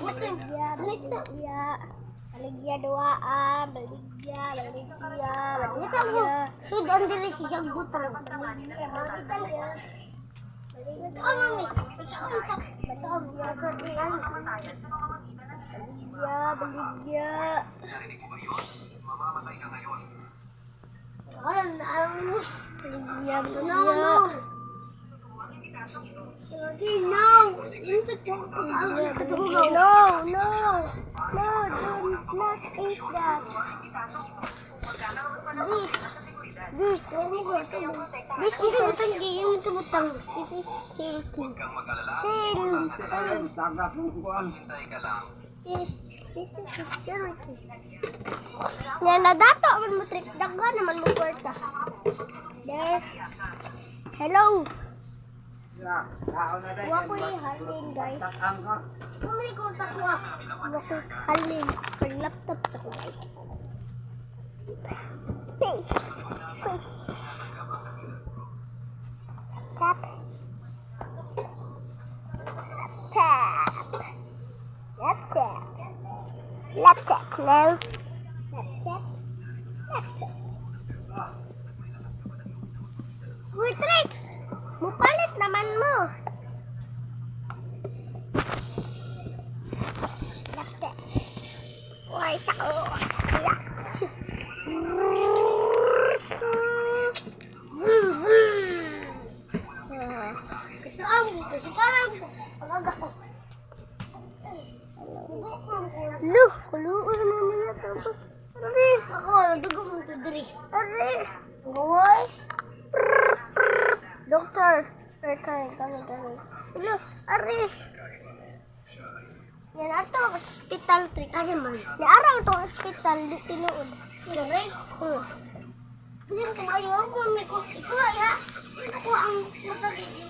baligya, baligya. Baligya duaan, baligya, baligya, baligya. Sudan diri siya gutang. Baligya. Baligya, baligya. Baligya, baligya. This is butang game itu butang. This is healthy. This is healthy. Yan na dato man mo trick daga naman mo kwarta. There. Hello. Huwag ko halin guys. Kumuli ko takwa. Huwag ko halin. Per laptop sa ko guys. Thanks. Tap. Tap. Laptop. Laptop. No. Laptop. Laptop. Uy, Trix! Mupalit naman mo. Laptop. Uy, sako. Zoom, zoom. Ito ang sekarang pag-aga ko. Loh, kuluan mo niya ito. Ari, ako, nadugo mo ito diri. Ari, boy. Dokter, kami. Loh, ari. Yan ato ang hospital trick. Ay man. Naaraw itong hospital di tinuod. Ari? Yan kumayo ako. Ikaw ya. Ako ang matagiging.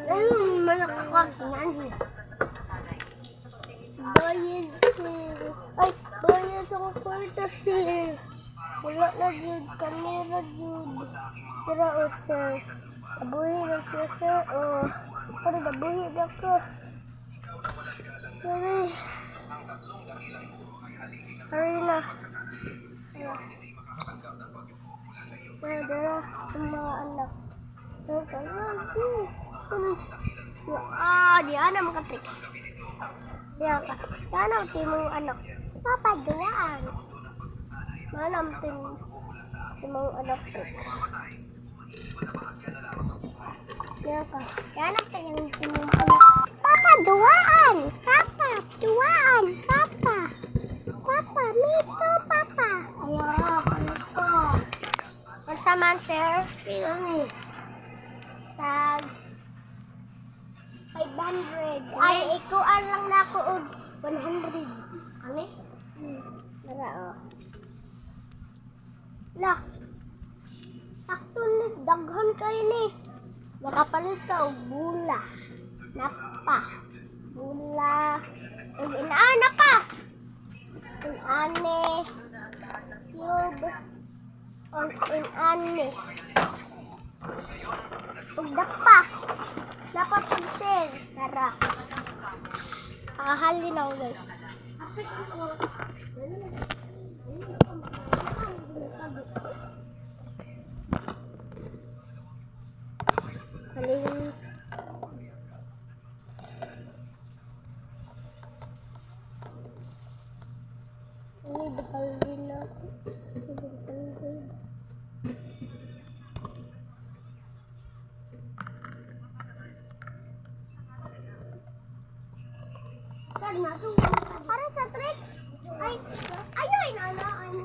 Ayun, manak ako ang sinanhi. Bayan sir. Ay, bayan sa kwarta sir. Wala na jud, kamera jud. Pero o sir, nabuhi na siya sir. O, pero nabuhi na ko. Hurry na. Dara, ang mga anak. Di ana makatrix. Diyan ka. Diyan ang timong anak. Papa, duwaan. Manam timong anak trix. Diyan ka. Diyan ang timong anak. Papa, duwaan. Papa, duwaan. Papa. Papa, mito, papa. Ayaw, mito. Masaman, sir. Pino ni? Tag 500. Ay, ikuan lang na ako og 100. Kani? Dara, oh. Lah. Sakto ni, daghan kayo ni. Makapalit ka og bula. Napa. Bula. Og inaana pa. Inane. Cube. Og inane. Og dakpa. Dapat pag-share. Tara. Halin ako guys. Halin. Ini bekal din ako. Para sa trick. Ay, ayoy na. Halin.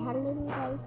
Halin guys.